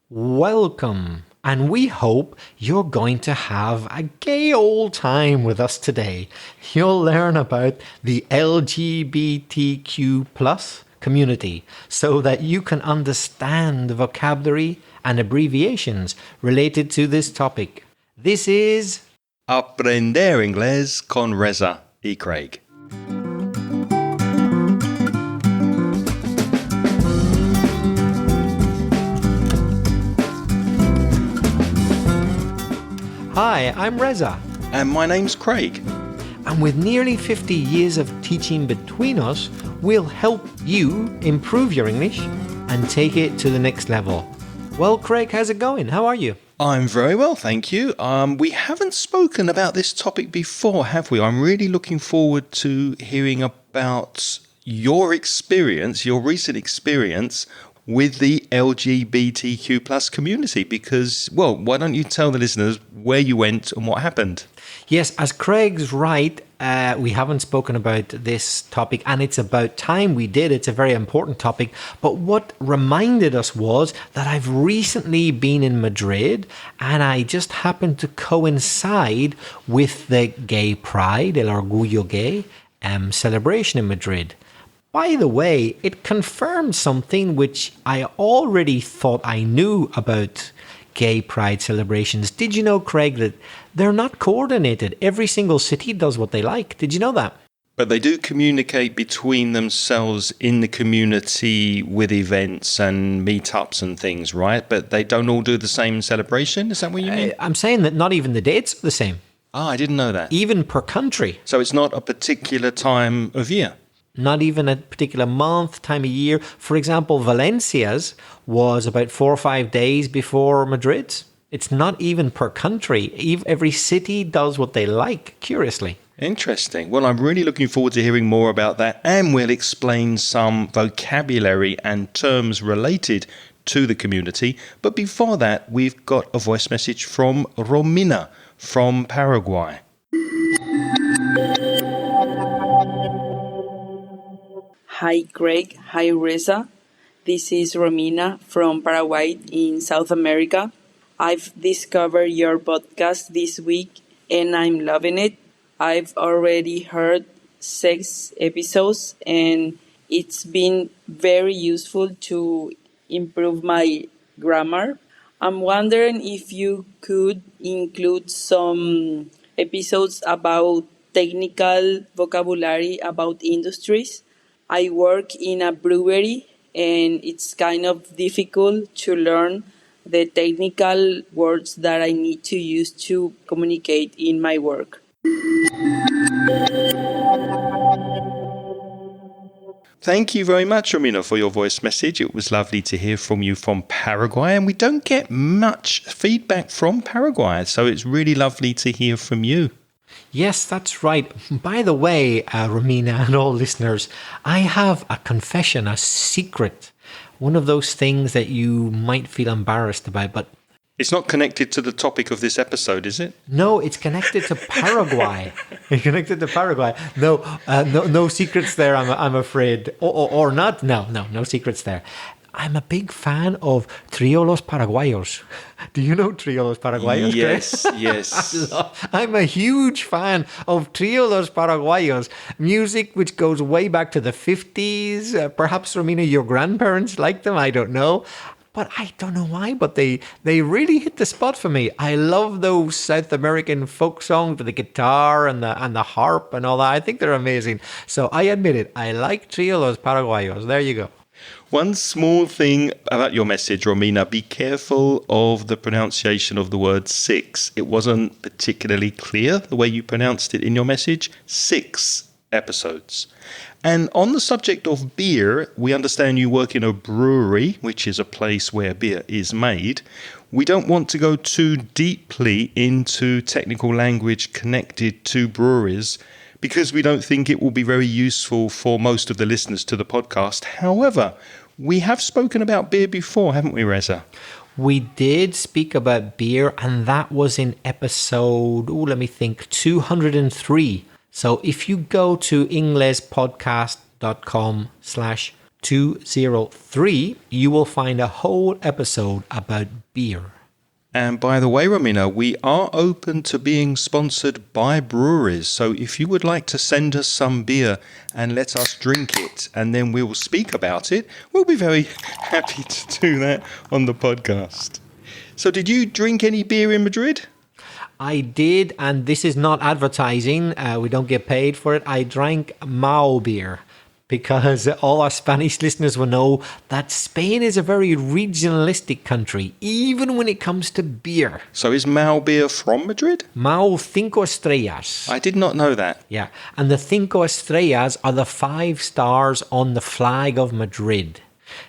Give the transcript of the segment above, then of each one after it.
Welcome, and we hope you're going to have a gay old time with us today. You'll learn about the LGBTQ plus community so that you can understand the vocabulary and abbreviations related to this topic. This is Aprender Inglés con Reza y Craig. Hi, I'm Reza. And my name's Craig. And with nearly 50 years of teaching between us, we'll help you improve your English and take it to the next level. Well, Craig, how's it going? How are you? I'm very well, thank you. We haven't spoken about this topic before, have we? I'm really looking forward to hearing about your experience, your recent experience with the LGBTQ plus community because, well, why don't you tell the listeners where you went and what happened? Yes, as Craig's right, we haven't spoken about this topic and it's about time we did. It's a very important topic. But what reminded us was that I've recently been in Madrid and I just happened to coincide with the Gay Pride, El Orgullo Gay, celebration in Madrid. By the way, it confirmed something which I already thought I knew about gay pride celebrations. Did you know, Craig, that they're not coordinated? Every single city does what they like. Did you know that? But they do communicate between themselves in the community with events and meetups and things, right? But they don't all do the same celebration? Is that what you mean? I'm saying that not even the dates are the same. Ah, I didn't know that. Even per country. So it's not a particular time of year? Not even a particular month, time of year. For example, Valencia's was about 4 or 5 days before Madrid's. It's not even per country. Every city does what they like, curiously. Interesting. Well, I'm really looking forward to hearing more about that, and we'll explain some vocabulary and terms related to the community. But before that, we've got a voice message from Romina from Paraguay. Hi Craig, hi Reza. This is Romina from Paraguay in South America. I've discovered your podcast this week and I'm loving it. I've already heard 6 episodes and it's been very useful to improve my grammar. I'm wondering if you could include some episodes about technical vocabulary about industries. I work in a brewery and it's kind of difficult to learn the technical words that I need to use to communicate in my work. Thank you very much, Romina, for your voice message. It was lovely to hear from you from Paraguay, and we don't get much feedback from Paraguay, so it's really lovely to hear from you. Yes, that's right. By the way, Romina and all listeners, I have a confession, a secret. One of those things that you might feel embarrassed about, but... It's not connected to the topic of this episode, is it? No, it's connected to Paraguay. It's connected to Paraguay. No secrets there, I'm afraid. Or not. No secrets there. I'm a big fan of Trio Los Paraguayos. Do you know Trio Los Paraguayos? Yes. I'm a huge fan of Trio Los Paraguayos. Music which goes way back to the 50s. Perhaps, Romina, your grandparents liked them. I don't know. But I don't know why, but they really hit the spot for me. I love those South American folk songs with the guitar and the harp and all that. I think they're amazing. So I admit it. I like Trio Los Paraguayos. There you go. One small thing about your message, Romina, be careful of the pronunciation of the word 6. It wasn't particularly clear the way you pronounced it in your message. 6 episodes. And on the subject of beer, we understand you work in a brewery, which is a place where beer is made. We don't want to go too deeply into technical language connected to breweries because we don't think it will be very useful for most of the listeners to the podcast. However, we have spoken about beer before, haven't we, Reza? We did speak about beer, and that was in episode, 203. So if you go to inglespodcast.com/203, AIRC374, you will find a whole episode about beer. And by the way, Romina, we are open to being sponsored by breweries. So if you would like to send us some beer and let us drink it, and then we will speak about it, we'll be very happy to do that on the podcast. So did you drink any beer in Madrid? I did, and this is not advertising. We don't get paid for it. I drank Mao beer, because all our Spanish listeners will know that Spain is a very regionalistic country, even when it comes to beer. So is Mao beer from Madrid? Mao Cinco Estrellas. I did not know that. Yeah, and the Cinco Estrellas are the 5 stars on the flag of Madrid.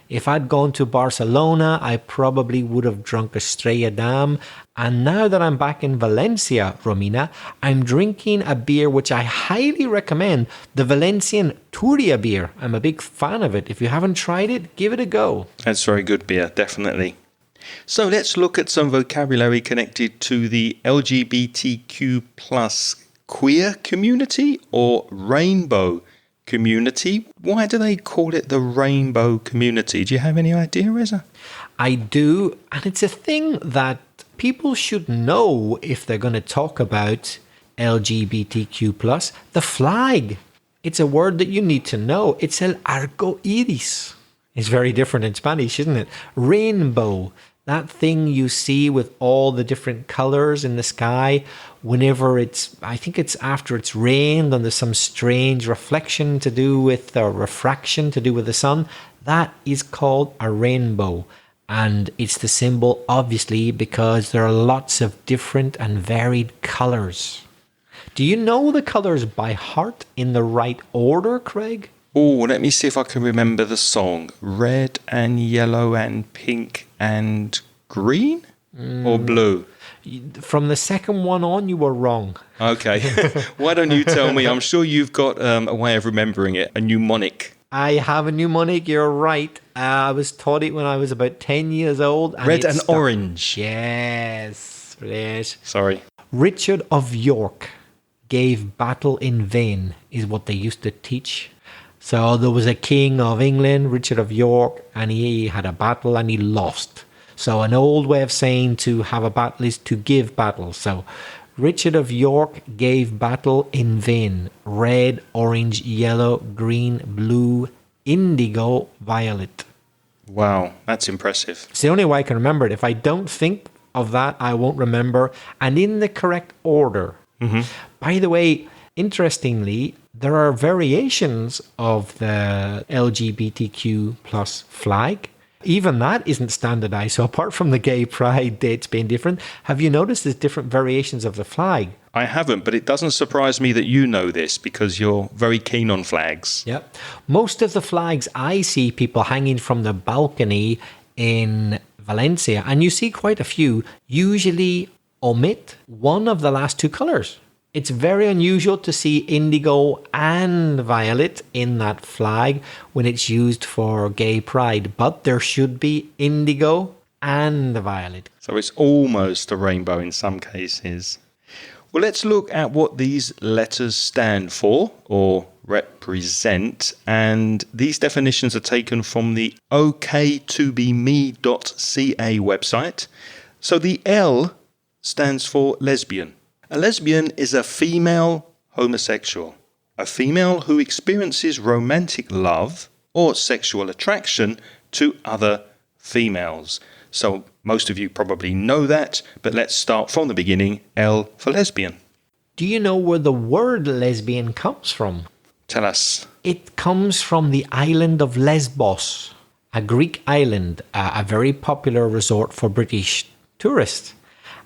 If I'd gone to Barcelona, I probably would have drunk Estrella Damm. And now that I'm back in Valencia, Romina, I'm drinking a beer which I highly recommend, the Valencian Turia beer. I'm a big fan of it. If you haven't tried it, give it a go. That's very good beer, definitely. So let's look at some vocabulary connected to the LGBTQ plus queer community or rainbow community. Why do they call it the rainbow community? Do you have any idea, Reza? I do, and it's a thing that people should know if they're going to talk about LGBTQ plus. The flag, it's a word that you need to know. It's el arco iris. It's very different in Spanish, isn't it? Rainbow, that thing you see with all the different colors in the sky whenever I think it's after it's rained and there's some strange reflection to do with, or refraction to do with the sun. That is called a rainbow. And it's the symbol, obviously, because there are lots of different and varied colors. Do you know the colors by heart in the right order, Craig? Oh, let me see if I can remember the song. Red and yellow and pink and green? Or blue? From the second one on, you were wrong. Okay. Why don't you tell me? I'm sure you've got a way of remembering it, a mnemonic. I have a mnemonic, you're right. I was taught it when I was about 10 years old. And Red and orange. Yes. Sorry. Richard of York gave battle in vain, is what they used to teach. So there was a king of England, Richard of York, and he had a battle and he lost. So an old way of saying to have a battle is to give battle. So Richard of York gave battle in vain. Red, orange, yellow, green, blue, indigo, violet. Wow, that's impressive. It's the only way I can remember it. If I don't think of that, I won't remember. And in the correct order. Mm-hmm. By the way, interestingly, there are variations of the LGBTQ plus flag. Even that isn't standardized. So apart from the gay pride dates being different, have you noticed there's different variations of the flag? I haven't, but it doesn't surprise me that you know this because you're very keen on flags. Yep. Most of the flags I see people hanging from the balcony in Valencia, and you see quite a few, usually omit one of the last 2 colors. It's very unusual to see indigo and violet in that flag when it's used for gay pride, but there should be indigo and violet. So it's almost a rainbow in some cases. Well, let's look at what these letters stand for or represent. And these definitions are taken from the ok2beme.ca website. So the L stands for lesbian. A lesbian is a female homosexual, a female who experiences romantic love or sexual attraction to other females. So most of you probably know that, but let's start from the beginning. L for lesbian. Do you know where the word lesbian comes from? Tell us. It comes from the island of Lesbos, a Greek island, a very popular resort for British tourists.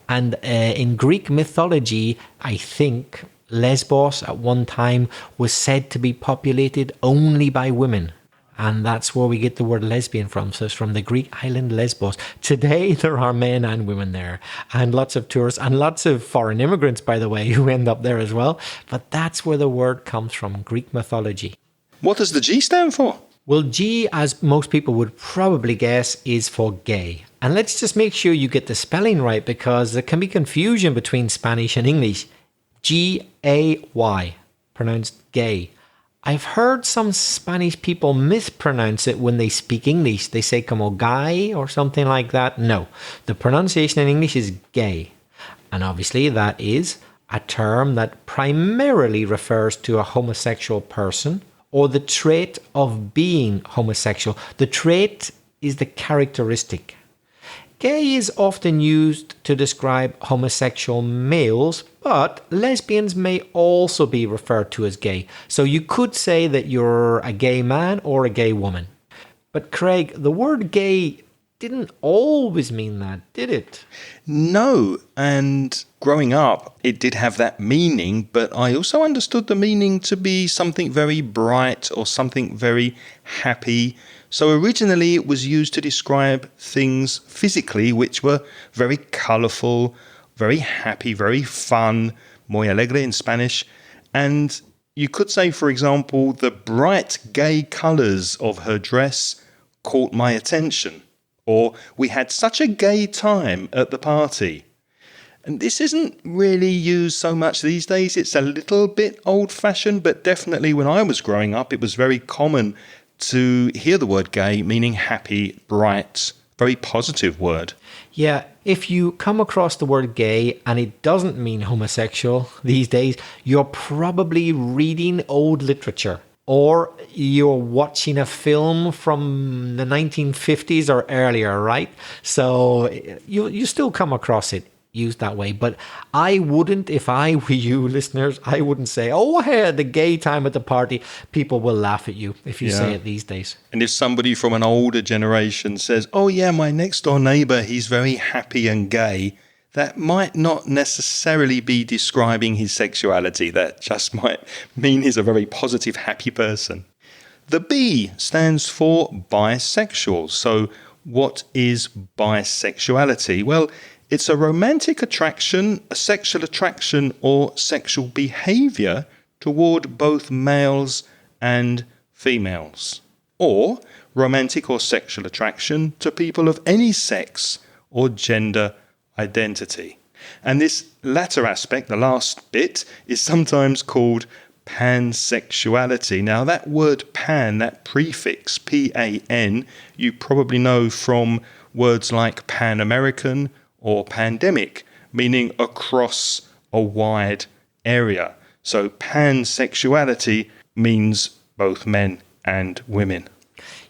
And in Greek mythology, I think Lesbos at one time was said to be populated only by women. And that's where we get the word lesbian from. So it's from the Greek island Lesbos. Today, there are men and women there, and lots of tourists, and lots of foreign immigrants, by the way, who end up there as well. But that's where the word comes from, Greek mythology. What does the G stand for? Well, G, as most people would probably guess, is for gay. And let's just make sure you get the spelling right, because there can be confusion between Spanish and English. G-A-Y, pronounced gay. I've heard some Spanish people mispronounce it when they speak English. They say como guy or something like that. No, the pronunciation in English is gay. And obviously that is a term that primarily refers to a homosexual person or the trait of being homosexual. The trait is the characteristic. Gay is often used to describe homosexual males, but lesbians may also be referred to as gay. So you could say that you're a gay man or a gay woman. But Craig, the word gay didn't always mean that, did it? No, and growing up, it did have that meaning, but I also understood the meaning to be something very bright or something very happy. So originally it was used to describe things physically which were very colourful, very happy, very fun, muy alegre in Spanish. And you could say, for example, the bright gay colours of her dress caught my attention. Or we had such a gay time at the party. And this isn't really used so much these days. It's a little bit old-fashioned, but definitely when I was growing up, it was very common to hear the word gay meaning happy, bright, very positive word. Yeah, if you come across the word gay and it doesn't mean homosexual these days, you're probably reading old literature. Or you're watching a film from the 1950s or earlier, right? So you still come across it used that way. But I wouldn't, if I were you listeners, I wouldn't say, oh, I had the gay time at the party. People will laugh at you if you say it these days. And if somebody from an older generation says, oh yeah, my next door neighbour, he's very happy and gay, that might not necessarily be describing his sexuality. That just might mean he's a very positive, happy person. The B stands for bisexual. So what is bisexuality? Well, it's a romantic attraction, a sexual attraction or sexual behaviour toward both males and females. Or romantic or sexual attraction to people of any sex or gender identity. And this latter aspect, the last bit, is sometimes called pansexuality. Now that word pan, that prefix P-A-N, you probably know from words like Pan-American or pandemic, meaning across a wide area. So pansexuality means both men and women.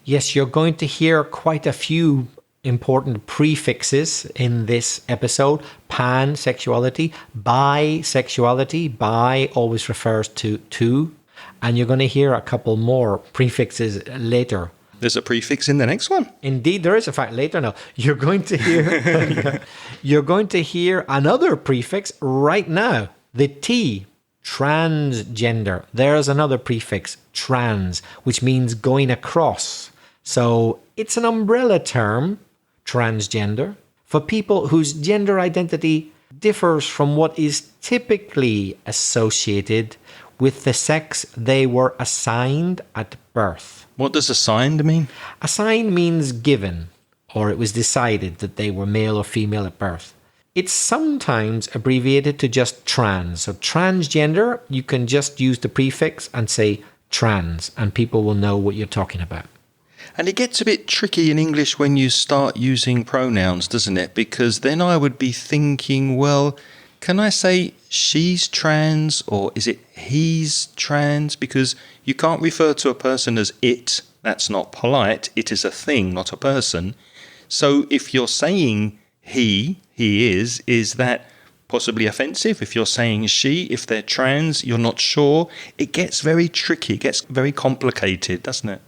Yes, you're going to hear quite a few important prefixes in this episode. Pansexuality, bisexuality. Bi always refers to two. And you're going to hear a couple more prefixes later. There's a prefix in the next one. Indeed, there is. In fact, later now, you're going to hear you're going to hear another prefix right now. The T, transgender. There's another prefix, trans, which means going across. So it's an umbrella term, transgender, for people whose gender identity differs from what is typically associated with the sex they were assigned at birth. What does assigned mean? Assigned means given, or it was decided that they were male or female at birth. It's sometimes abbreviated to just trans. So transgender, you can just use the prefix and say trans, and people will know what you're talking about. And it gets a bit tricky in English when you start using pronouns, doesn't it? Because then I would be thinking, well, can I say she's trans or is it he's trans? Because you can't refer to a person as it. That's not polite. It is a thing, not a person. So if you're saying he is that possibly offensive? If you're saying she, if they're trans, you're not sure. It gets very tricky. It gets very complicated, doesn't it?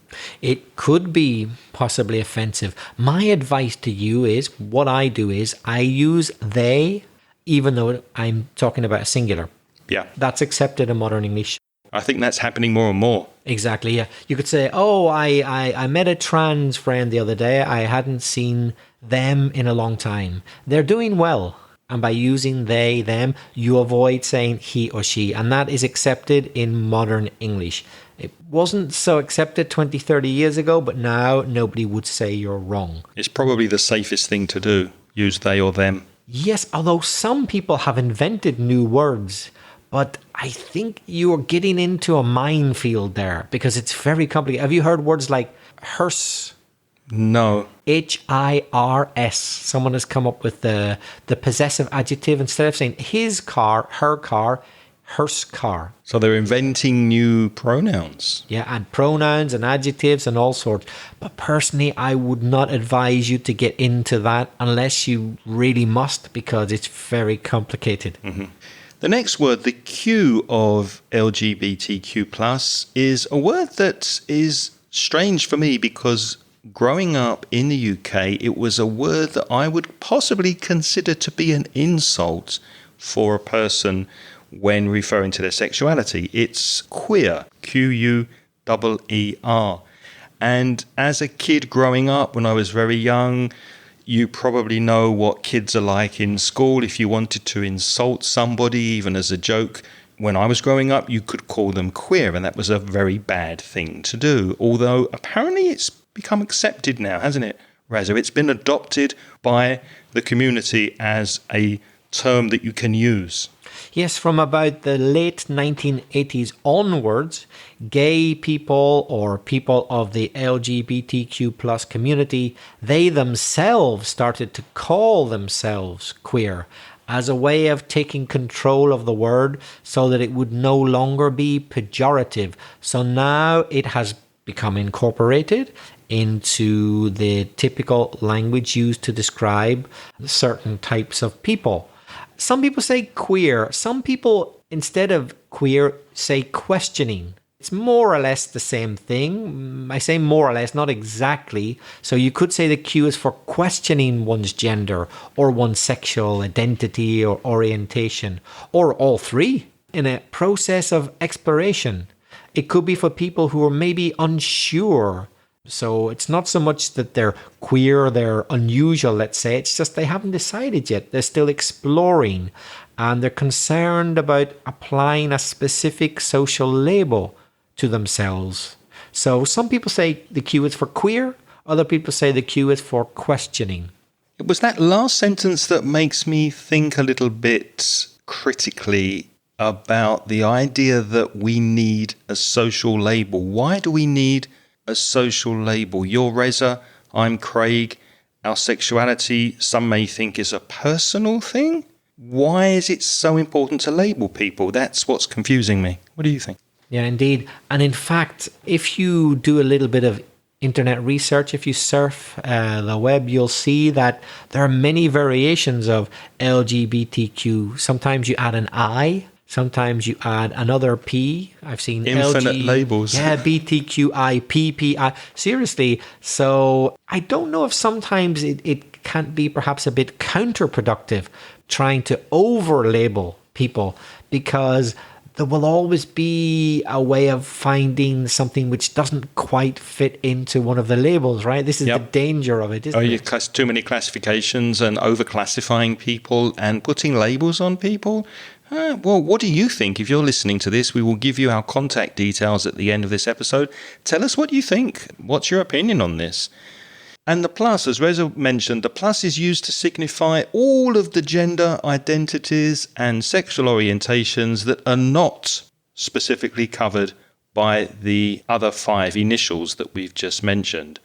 It could be possibly offensive. My advice to you is, what I do is I use they, even though I'm talking about a singular. Yeah. That's accepted in modern English. I think that's happening more and more. Exactly, yeah. You could say, oh, I met a trans friend the other day. I hadn't seen them in a long time. They're doing well. And by using they, them, you avoid saying he or she. And that is accepted in modern English. It wasn't so accepted 20, 30 years ago, but now nobody would say you're wrong. It's probably the safest thing to do. Use they or them. Yes, although some people have invented new words. But I think you're getting into a minefield there because it's very complicated. Have you heard words like hearse? No. HIRS. Someone has come up with the possessive adjective. Instead of saying his car, her car, hearse car. So they're inventing new pronouns. Yeah, and pronouns and adjectives and all sorts. But personally, I would not advise you to get into that unless you really must, because it's very complicated. Mm-hmm. The next word, the Q of LGBTQ+, is a word that is strange for me because growing up in the UK, it was a word that I would possibly consider to be an insult for a person when referring to their sexuality. It's queer, Queer. And as a kid growing up, when I was very young, you probably know what kids are like in school. If you wanted to insult somebody, even as a joke, when I was growing up, you could call them queer, and that was a very bad thing to do. Although apparently it's become accepted now, hasn't it, Raza? It's been adopted by the community as a term that you can use. Yes, from about the late 1980s onwards, gay people or people of the LGBTQ plus community, they themselves started to call themselves queer as a way of taking control of the word so that it would no longer be pejorative. So now it has become incorporated into the typical language used to describe certain types of people. Some people say queer. Some people, instead of queer, say questioning. It's more or less the same thing. I say more or less, not exactly. So you could say the Q is for questioning one's gender or one's sexual identity or orientation, or all three in a process of exploration. It could be for people who are maybe unsure. So it's not so much that they're queer, they're unusual, let's say. It's just they haven't decided yet. They're still exploring, and they're concerned about applying a specific social label to themselves. So some people say the Q is for queer, other people say the Q is for questioning. It was that last sentence that makes me think a little bit critically about the idea that we need a social label. Why do we need a social label? You're Reza, I'm Craig. Our sexuality, some may think, is a personal thing. Why is it so important to label people? That's what's confusing me. What do you think? Yeah, indeed. And in fact, if you do a little bit of internet research, if you surf the web, you'll see that there are many variations of LGBTQ. Sometimes you add an I. Sometimes you add another P. I've seen infinite labels. Yeah, BTQI, PPI. Seriously. So I don't know if sometimes it can't be perhaps a bit counterproductive trying to over-label people, because there will always be a way of finding something which doesn't quite fit into one of the labels, right? This is the danger of it, isn't it? You too many classifications and over-classifying people and putting labels on people. Well, what do you think? If you're listening to this, we will give you our contact details at the end of this episode. Tell us what you think. What's your opinion on this? And the plus, as Reza mentioned, the plus is used to signify all of the gender identities and sexual orientations that are not specifically covered by the other 5 initials that we've just mentioned.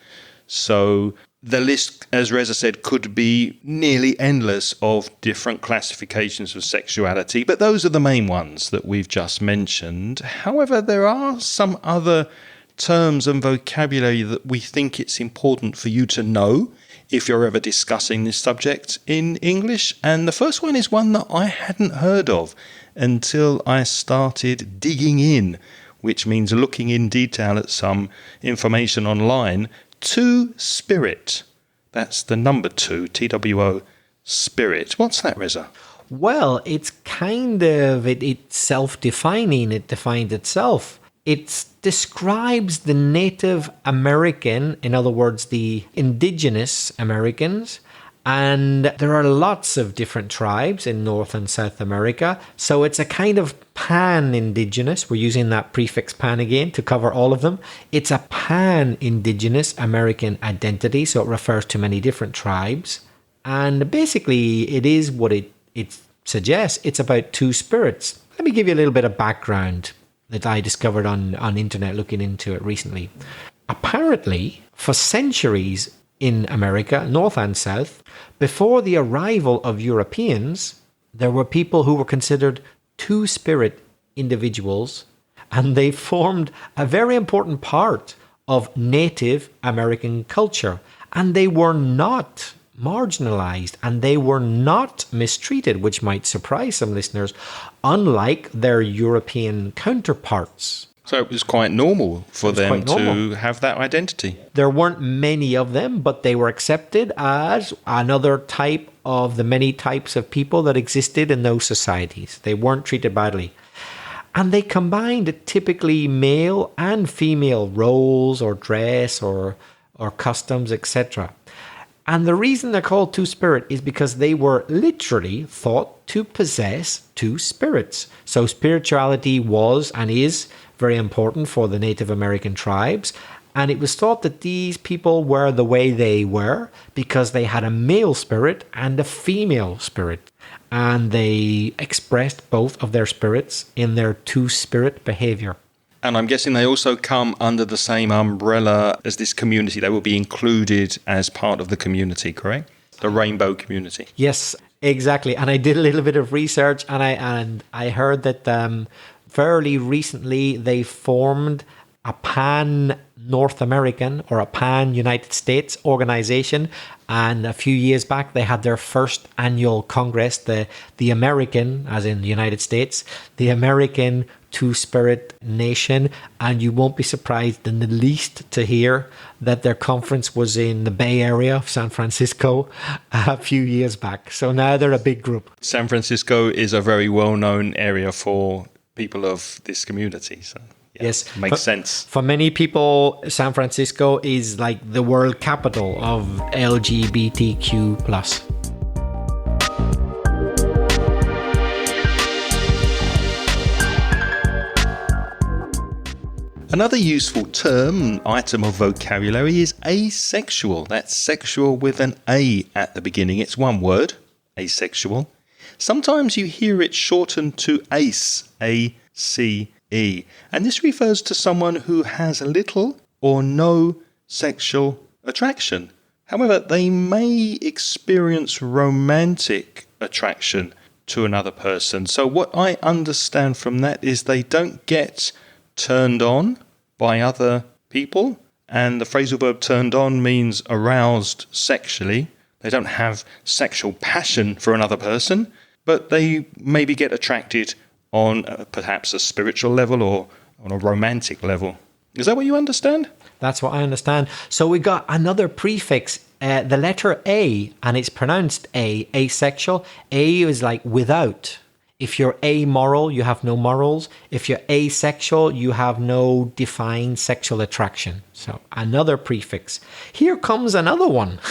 So the list, as Reza said, could be nearly endless of different classifications of sexuality, but those are the main ones that we've just mentioned. However, there are some other terms and vocabulary that we think it's important for you to know if you're ever discussing this subject in English. And the first one is one that I hadn't heard of until I started digging in, which means looking in detail at some information online. Two-spirit. That's the number 2, TWO, spirit. What's that, Reza? Well, it's kind of it's self-defining. It defines itself. It describes the Native American, in other words, the indigenous Americans. And there are lots of different tribes in North and South America. So it's a kind of pan-indigenous. We're using that prefix pan again to cover all of them. It's a pan-indigenous American identity. So it refers to many different tribes. And basically, it is what it suggests. It's about two spirits. Let me give you a little bit of background that I discovered on internet looking into it recently. Apparently, for centuries in America, North and South, before the arrival of Europeans, there were people who were considered two-spirit individuals, and they formed a very important part of Native American culture. And they were not marginalized, and they were not mistreated, which might surprise some listeners, unlike their European counterparts. So it was quite normal for them to have that identity. There weren't many of them, but they were accepted as another type of the many types of people that existed in those societies. They weren't treated badly. And they combined typically male and female roles or dress or customs, etc. And the reason they're called two-spirit is because they were literally thought to possess two spirits. So spirituality was and is very important for the Native American tribes. And it was thought that these people were the way they were because they had a male spirit and a female spirit. And they expressed both of their spirits in their two-spirit behavior. And I'm guessing they also come under the same umbrella as this community. They will be included as part of the community, correct? The rainbow community. Yes, exactly. And I did a little bit of research, and I heard that fairly recently they formed a pan-North American or a pan-United States organization. And a few years back, they had their first annual Congress, the American, as in the United States, the American Two-Spirit Nation. And you won't be surprised in the least to hear that their conference was in the Bay Area of San Francisco a few years back. So now they're a big group. San Francisco is a very well-known area for people of this community. So yeah, yes, makes sense. For many people, San Francisco is like the world capital of LGBTQ+. Another useful term, item of vocabulary, is asexual. That's sexual with an A at the beginning. It's one word, asexual. Sometimes you hear it shortened to ace, A-C-E. And this refers to someone who has little or no sexual attraction. However, they may experience romantic attraction to another person. So what I understand from that is they don't get turned on by other people, and the phrasal verb turned on means aroused sexually. They don't have sexual passion for another person, but they maybe get attracted on perhaps a spiritual level or on a romantic level. Is that what you understand? That's what I understand. So we got another prefix, the letter A, and it's pronounced asexual. A is like without. If you're amoral, you have no morals. If you're asexual, you have no defined sexual attraction. So another prefix. Here comes another one.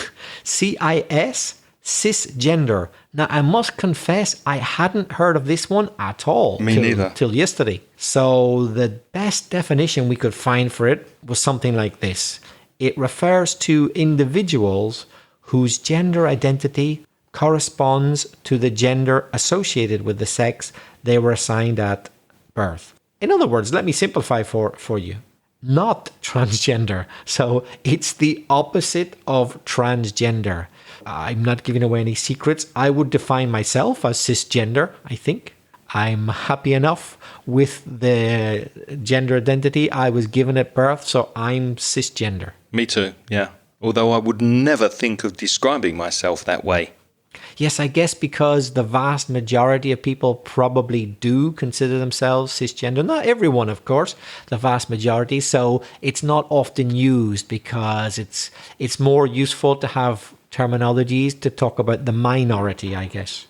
CIS, cisgender. Now, I must confess, I hadn't heard of this one at all. Me neither. Till yesterday. So the best definition we could find for it was something like this. It refers to individuals whose gender identity corresponds to the gender associated with the sex they were assigned at birth. In other words, let me simplify for you. Not transgender. So it's the opposite of transgender. I'm not giving away any secrets. I would define myself as cisgender, I think. I'm happy enough with the gender identity I was given at birth, so I'm cisgender. Me too, yeah. Although I would never think of describing myself that way. Yes, I guess because the vast majority of people probably do consider themselves cisgender. Not everyone, of course, the vast majority. So it's not often used because it's more useful to have terminologies to talk about the minority, I guess.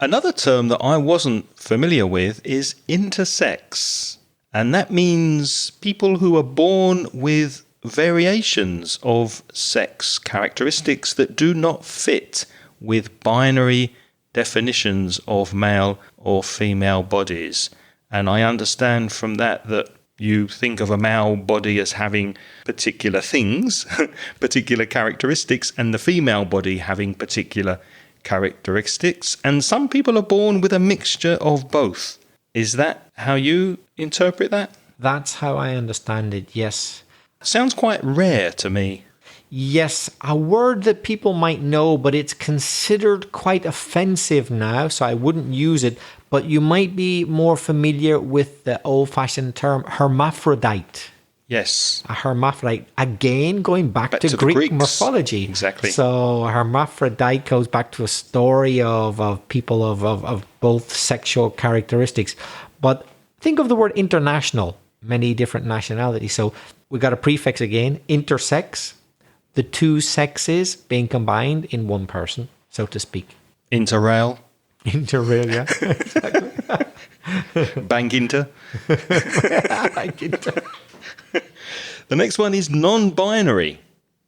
Another term that I wasn't familiar with is intersex. And that means people who are born with variations of sex characteristics that do not fit with binary definitions of male or female bodies. And I understand from that you think of a male body as having particular things, particular characteristics, and the female body having particular characteristics. And some people are born with a mixture of both. Is that how you interpret that? That's how I understand it, yes. Sounds quite rare to me. Yes, a word that people might know, but it's considered quite offensive now, so I wouldn't use it. But you might be more familiar with the old-fashioned term hermaphrodite. Yes. A hermaphrodite, again, going back to the Greek Greeks. mythology. Exactly. So hermaphrodite goes back to a story of people of both sexual characteristics. But think of the word international, many different nationalities. So we got a prefix again, intersex, the two sexes being combined in one person, so to speak. Interrail. Interrail, yeah. Bang inter. Like inter. The next one is non-binary.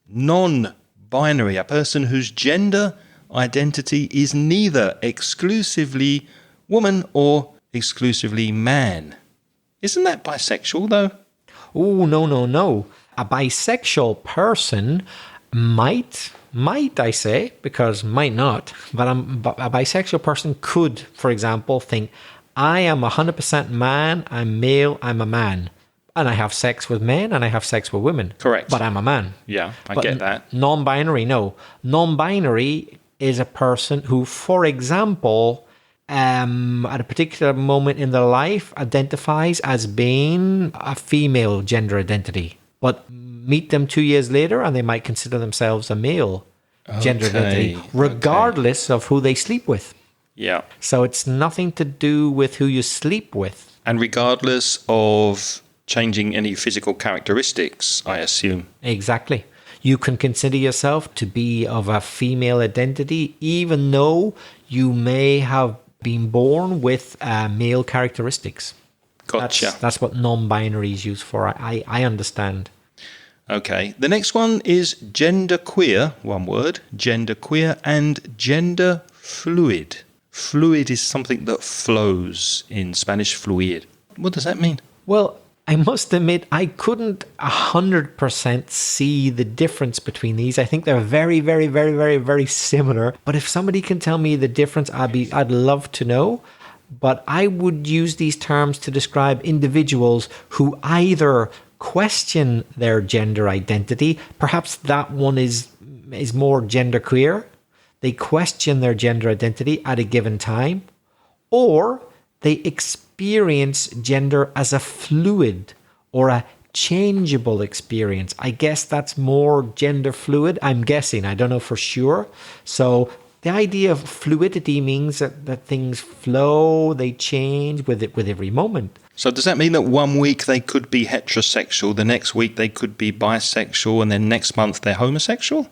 Non-binary, a person whose gender identity is neither exclusively woman or exclusively man. Isn't that bisexual, though? Oh, no. A bisexual person might I say, because might not, but a bisexual person could, for example, think, I am 100% man, I'm male, I'm a man. And I have sex with men and I have sex with women. Correct. But I'm a man. Yeah, I But get that. Non-binary, no. Non-binary is a person who, for example, at a particular moment in their life identifies as being a female gender identity. But meet them 2 years later and they might consider themselves a male gender identity, regardless of who they sleep with. Yeah. So it's nothing to do with who you sleep with. And regardless of changing any physical characteristics, I assume. Exactly. You can consider yourself to be of a female identity, even though you may have been born with male characteristics. Gotcha. That's what non-binary is used for. I understand. Okay. The next one is genderqueer, one word, genderqueer, and gender fluid. Fluid is something that flows in Spanish, fluid. What does that mean? Well, I must admit, I couldn't 100% see the difference between these. I think they're very, very, very, very, very similar. But if somebody can tell me the difference, I'd love to know. But I would use these terms to describe individuals who either question their gender identity. Perhaps that one is more genderqueer. They question their gender identity at a given time, or they experience gender as a fluid or a changeable experience. I guess that's more gender fluid. I'm guessing. I don't know for sure. So the idea of fluidity means that things flow, they change with every moment. So does that mean that 1 week they could be heterosexual, the next week they could be bisexual, and then next month they're homosexual?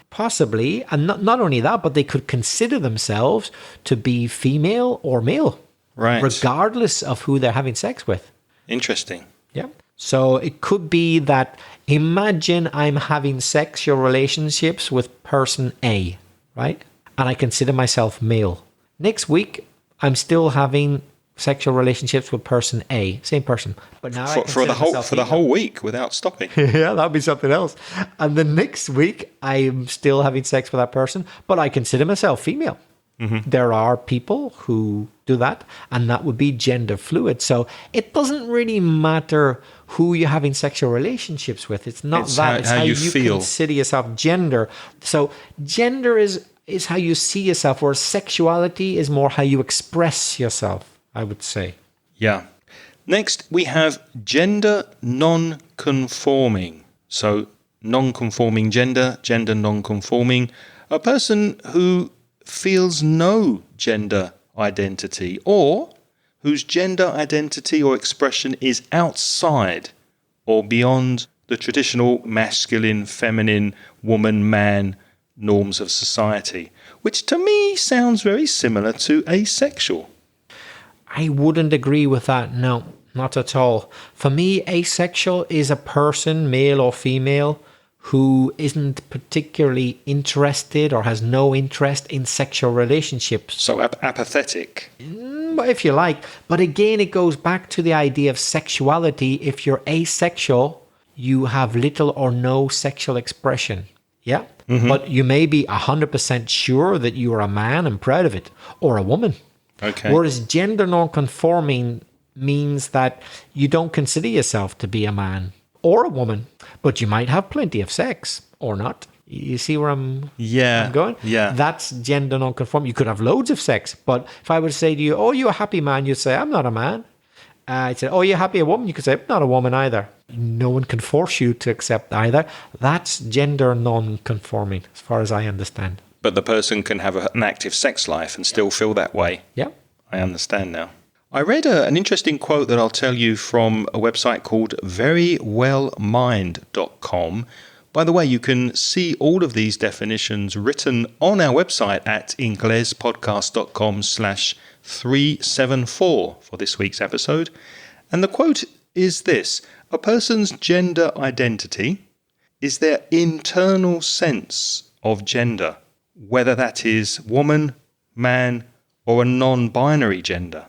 Possibly. And not only that, but they could consider themselves to be female or male. Right. Regardless of who they're having sex with. Interesting. Yeah. So it could be that, imagine I'm having sexual relationships with person A, right? And I consider myself male. Next week, I'm still having sexual relationships with person A, same person. But now For the whole week without stopping. Yeah, that'd be something else. And the next week, I'm still having sex with that person, but I consider myself female. Mm-hmm. There are people who do that, and that would be gender fluid. So it doesn't really matter who you're having sexual relationships with. It's not it's that. It's how you feel. Consider yourself gender. So gender is how you see yourself, whereas sexuality is more how you express yourself, I would say. Yeah. Next, we have gender non-conforming. So non-conforming gender, gender non-conforming. A person who feels no gender identity, or whose gender identity or expression is outside or beyond the traditional masculine, feminine, woman, man norms of society, which to me sounds very similar to asexual. I wouldn't agree with that. No, not at all. For me, asexual is a person, male or female, who isn't particularly interested or has no interest in sexual relationships. So apathetic. If you like. But again, it goes back to the idea of sexuality. If you're asexual, you have little or no sexual expression. Yeah? Mm-hmm. But you may be 100% sure that you are a man and proud of it, or a woman. Okay. Whereas gender non-conforming means that you don't consider yourself to be a man or a woman, but you might have plenty of sex or not. You see where I'm going? Yeah. That's gender non-conforming. You could have loads of sex, but if I were to say to you, oh, you're a happy man, you'd say, I'm not a man. I'd say, oh, you're happy a woman? You could say, I'm not a woman either. No one can force you to accept either. That's gender non-conforming, as far as I understand. But the person can have an active sex life and still feel that way. Yeah. I understand now. I read an interesting quote that I'll tell you from a website called verywellmind.com. By the way, you can see all of these definitions written on our website at inglespodcast.com/374 for this week's episode. And the quote is this: a person's gender identity is their internal sense of gender, whether that is woman, man, or a non-binary gender.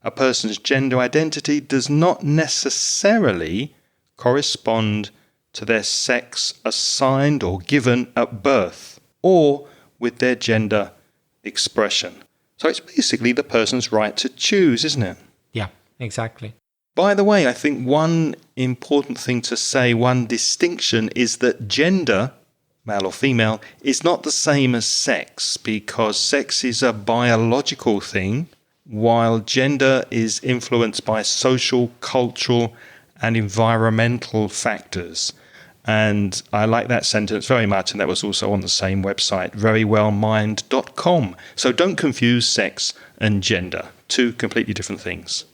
A person's gender identity does not necessarily correspond to their sex assigned or given at birth, or with their gender expression. So it's basically the person's right to choose, isn't it? Yeah, exactly. By the way, I think one important thing to say, one distinction, is that gender, male or female, is not the same as sex, because sex is a biological thing, while gender is influenced by social, cultural, and environmental factors. And I like that sentence very much, and that was also on the same website, verywellmind.com. So don't confuse sex and gender, two completely different things.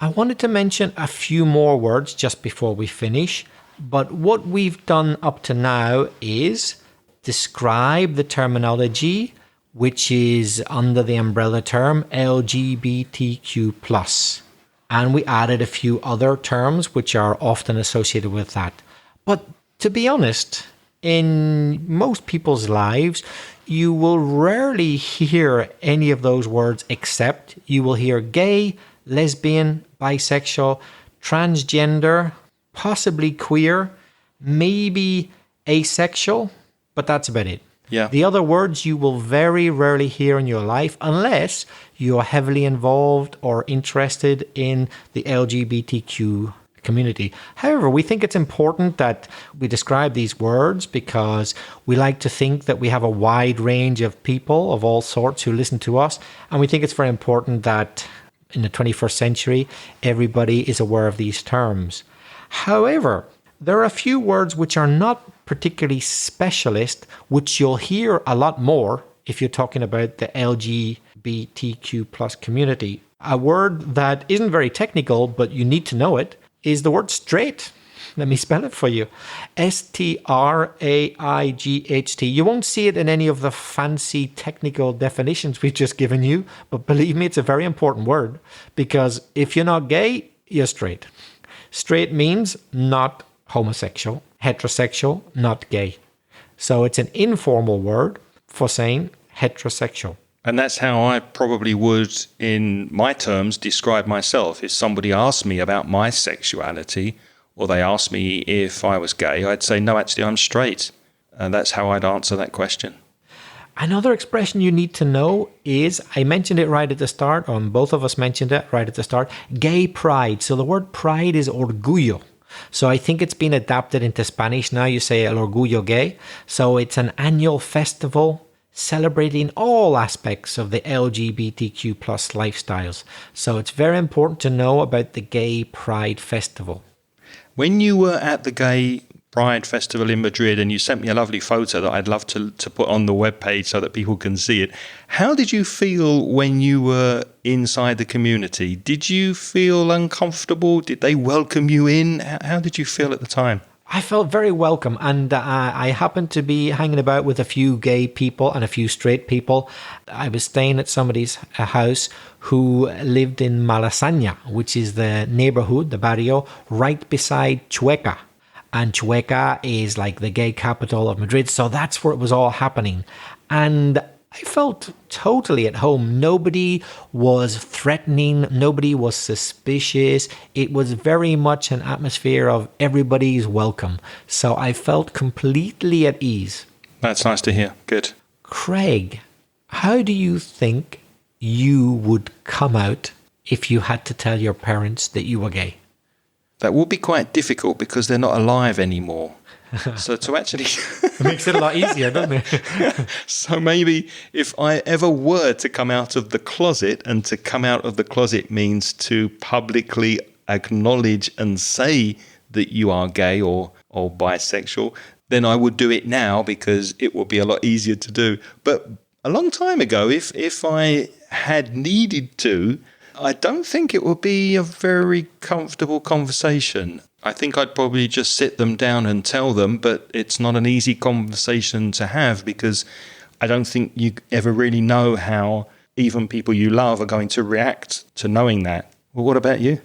I wanted to mention a few more words just before we finish, but what we've done up to now is describe the terminology which is under the umbrella term LGBTQ+. And we added a few other terms which are often associated with that. But to be honest, in most people's lives, you will rarely hear any of those words, except you will hear gay, lesbian, bisexual, transgender, possibly queer, maybe asexual, but that's about it. Yeah. The other words you will very rarely hear in your life unless you're heavily involved or interested in the LGBTQ community. However, we think it's important that we describe these words because we like to think that we have a wide range of people of all sorts who listen to us. And we think it's very important that in the 21st century, everybody is aware of these terms. However, there are a few words which are not particularly specialist, which you'll hear a lot more if you're talking about the LGBTQ plus community. A word that isn't very technical, but you need to know it, is the word straight. Let me spell it for you. STRAIGHT. You won't see it in any of the fancy technical definitions we've just given you, but believe me, it's a very important word, because if you're not gay, you're straight. Straight means not homosexual, heterosexual, not gay. So it's an informal word for saying heterosexual. And that's how I probably would, in my terms, describe myself. If somebody asked me about my sexuality, or they asked me if I was gay, I'd say, no, actually, I'm straight. And that's how I'd answer that question. Another expression you need to know is, I mentioned it right at the start, or both of us mentioned it right at the start, gay pride. So the word pride is orgullo. So I think it's been adapted into Spanish. Now you say el orgullo gay. So it's an annual festival celebrating all aspects of the LGBTQ plus lifestyles. So it's very important to know about the Gay Pride Festival. When you were at the Gay Pride Festival in Madrid and you sent me a lovely photo that I'd love to put on the webpage so that people can see it, how did you feel when you were inside the community? Did you feel uncomfortable? Did they welcome you in? How did you feel at the time? I felt very welcome, and I happened to be hanging about with a few gay people and a few straight people. I was staying at somebody's house who lived in Malasaña, which is the neighborhood, the barrio, right beside Chueca. And Chueca is like the gay capital of Madrid, so that's where it was all happening. And I felt totally at home. Nobody was threatening. Nobody was suspicious. It was very much an atmosphere of everybody's welcome. So I felt completely at ease. That's nice to hear. Good. Craig, how do you think you would come out if you had to tell your parents that you were gay? That will be quite difficult because they're not alive anymore. So to actually... It makes it a lot easier, doesn't it? So maybe if I ever were to come out of the closet, and to come out of the closet means to publicly acknowledge and say that you are gay or bisexual, then I would do it now because it would be a lot easier to do. But a long time ago, if I had needed to, I don't think it would be a very comfortable conversation. I think I'd probably just sit them down and tell them, but it's not an easy conversation to have because I don't think you ever really know how even people you love are going to react to knowing that. Well, what about you?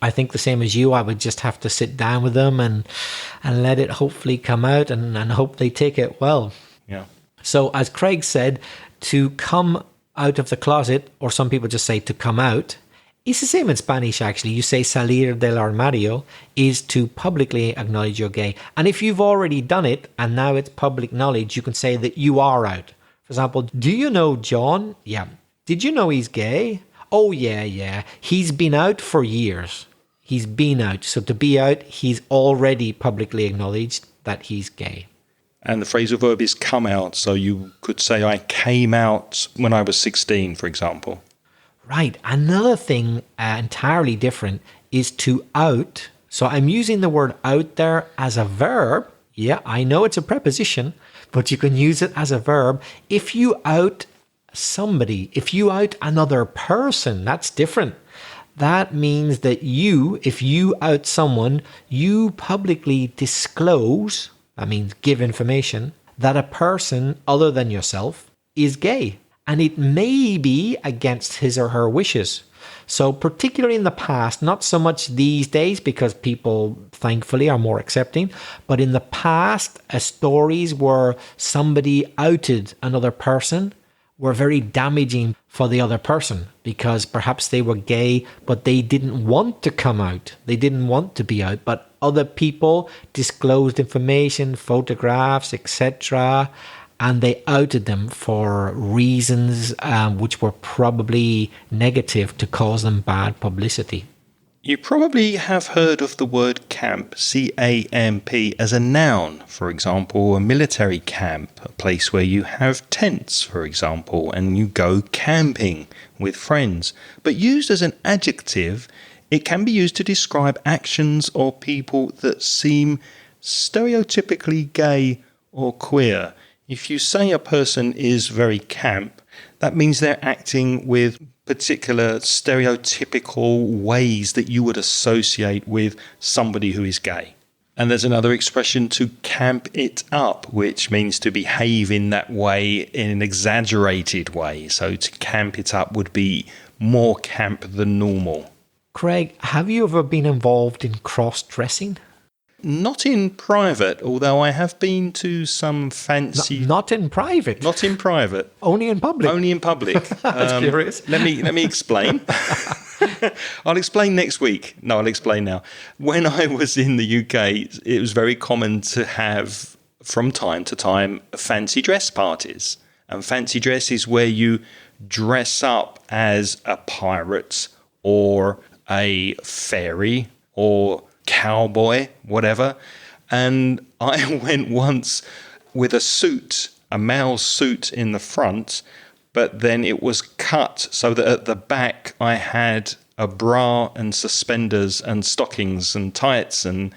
I think the same as you. I would just have to sit down with them and let it hopefully come out and hope they take it well. Yeah. So as Craig said, to come out of the closet, or some people just say to come out, it's the same in Spanish actually. You say salir del armario is to publicly acknowledge you're gay. And if you've already done it and now it's public knowledge, you can say that you are out. For example, do you know John? Yeah. Did you know he's gay? Oh, yeah. He's been out for years. He's been out. So to be out, he's already publicly acknowledged that he's gay. And the phrasal verb is come out. So you could say I came out when I was 16, for example. Right. Another thing entirely different is to out. So I'm using the word out there as a verb. Yeah, I know it's a preposition, but you can use it as a verb. If you out somebody, if you out another person, that's different. That means that if you out someone, you publicly disclose, that means give information, that a person other than yourself is gay. And it may be against his or her wishes. So particularly in the past, not so much these days because people thankfully are more accepting, but in the past, stories where somebody outed another person were very damaging for the other person because perhaps they were gay, but they didn't want to come out. They didn't want to be out, but other people disclosed information, photographs, etc., and they outed them for reasons which were probably negative to cause them bad publicity. You probably have heard of the word camp, C-A-M-P, as a noun. For example, a military camp, a place where you have tents, for example, and you go camping with friends. But used as an adjective, it can be used to describe actions or people that seem stereotypically gay or queer. If you say a person is very camp, that means they're acting with particular stereotypical ways that you would associate with somebody who is gay. And there's another expression, to camp it up, which means to behave in that way in an exaggerated way. So to camp it up would be more camp than normal. Craig, have you ever been involved in cross-dressing? Not in private, although I have been to some fancy... Not in private? Not in private. Only in public? Only in public. That's curious. Let me explain. I'll explain next week. No, I'll explain now. When I was in the UK, it was very common to have, from time to time, fancy dress parties. And fancy dress is where you dress up as a pirate or a fairy or cowboy, whatever. And I went once with a suit, a male suit in the front, but then it was cut so that at the back I had a bra and suspenders and stockings and tights, and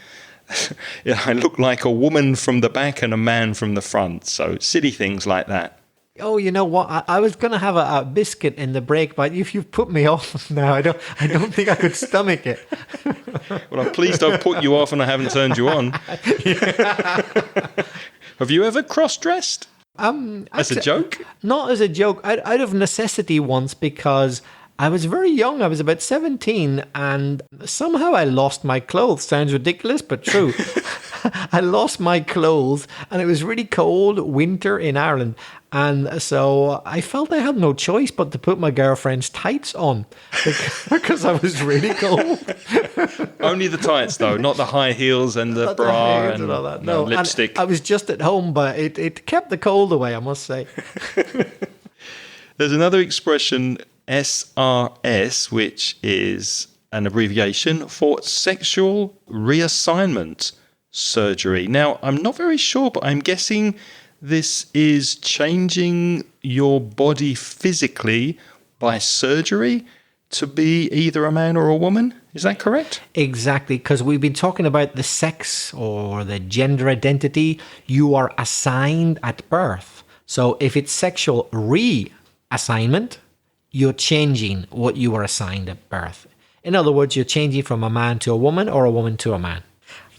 I looked like a woman from the back and a man from the front. So silly things like that. Oh, you know what? I was going to have a biscuit in the break, but if you've put me off now, I don't think I could stomach it. Well, I'm pleased I've put you off and I haven't turned you on. Have you ever cross-dressed? As a joke? Not as a joke. Out of necessity once, because I was very young. I was about 17, and somehow I lost my clothes. Sounds ridiculous, but true. I lost my clothes, and it was really cold winter in Ireland. And so I felt I had no choice but to put my girlfriend's tights on because I was really cold. Only the tights, though, not the high heels and the bra and all that. No, lipstick. And I was just at home, but it kept the cold away, I must say. There's another expression SRS, which is an abbreviation for sexual reassignment surgery. Now, I'm not very sure, but I'm guessing this is changing your body physically by surgery to be either a man or a woman. Is that correct? Exactly, because we've been talking about the sex or the gender identity you are assigned at birth. So if it's sexual reassignment, you're changing what you were assigned at birth. In other words, you're changing from a man to a woman or a woman to a man.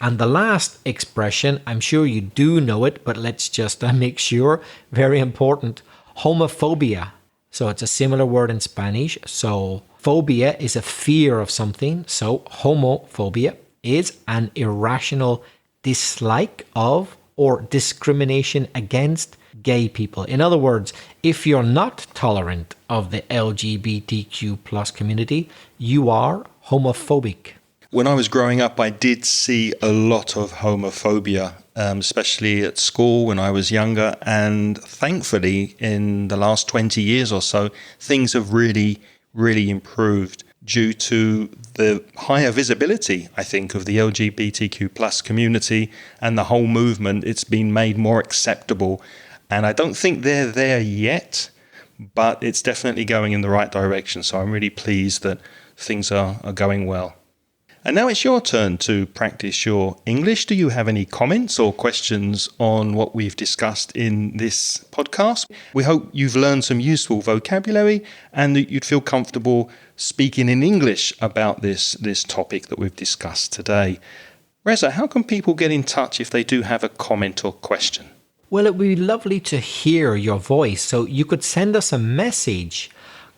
And the last expression, I'm sure you do know it, but let's just make sure, very important, homophobia. So it's a similar word in Spanish. So phobia is a fear of something. So homophobia is an irrational dislike of or discrimination against gay people. In other words, if you're not tolerant of the LGBTQ plus community, you are homophobic. When I was growing up, I did see a lot of homophobia, especially at school when I was younger. And thankfully, in the last 20 years or so, things have really, really improved due to the higher visibility, I think, of the LGBTQ plus community and the whole movement. It's been made more acceptable. And I don't think they're there yet, but it's definitely going in the right direction. So I'm really pleased that things are going well. And now it's your turn to practice your English. Do you have any comments or questions on what we've discussed in this podcast? We hope you've learned some useful vocabulary and that you'd feel comfortable speaking in English about this topic that we've discussed today. Reza, how can people get in touch if they do have a comment or question? Well, it would be lovely to hear your voice. So you could send us a message.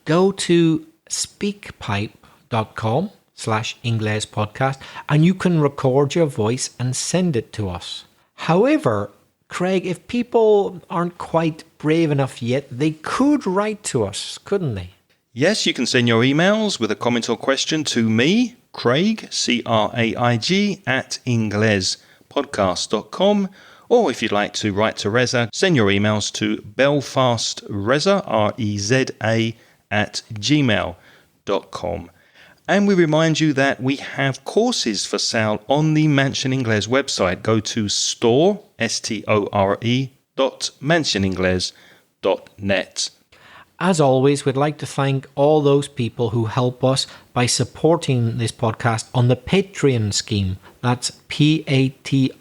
Go to speakpipe.com/Ingles podcast and you can record your voice and send it to us. However, Craig, if people aren't quite brave enough yet, they could write to us, couldn't they? Yes, you can send your emails with a comment or question to me, Craig, Craig, @inglespodcast.com. Or if you'd like to write to Reza, send your emails to belfastreza, REZA, @gmail.com. And we remind you that we have courses for sale on the Mansion Ingles website. Go to store.mansioningles.net. As always, we'd like to thank all those people who help us by supporting this podcast on the Patreon scheme. That's Patreon.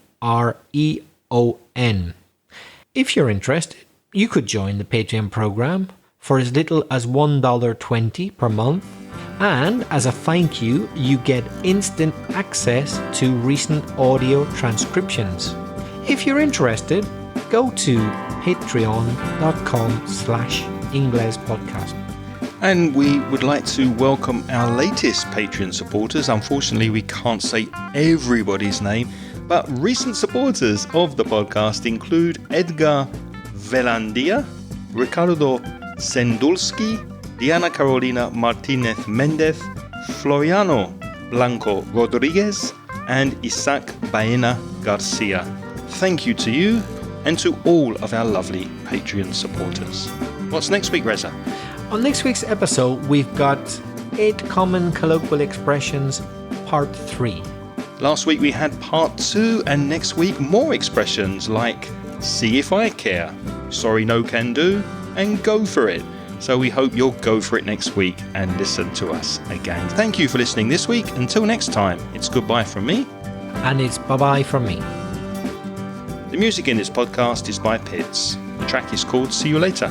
If you're interested, you could join the Patreon program for as little as $1.20 per month. And as a thank you, you get instant access to recent audio transcriptions. If you're interested, go to patreon.com/Ingles podcast. And we would like to welcome our latest Patreon supporters. Unfortunately, we can't say everybody's name, but recent supporters of the podcast include Edgar Velandia, Ricardo Sendulski, Diana Carolina Martinez Mendez, Floriano Blanco Rodriguez, and Isaac Baena Garcia. Thank you to you and to all of our lovely Patreon supporters. What's next week, Reza? On next week's episode, we've got 8 common colloquial expressions, part 3. Last week we had part 2, and next week more expressions like see if I care, sorry no can do, and go for it. So we hope you'll go for it next week and listen to us again. Thank you for listening this week. Until next time, it's goodbye from me. And it's bye-bye from me. The music in this podcast is by Pitts. The track is called See You Later.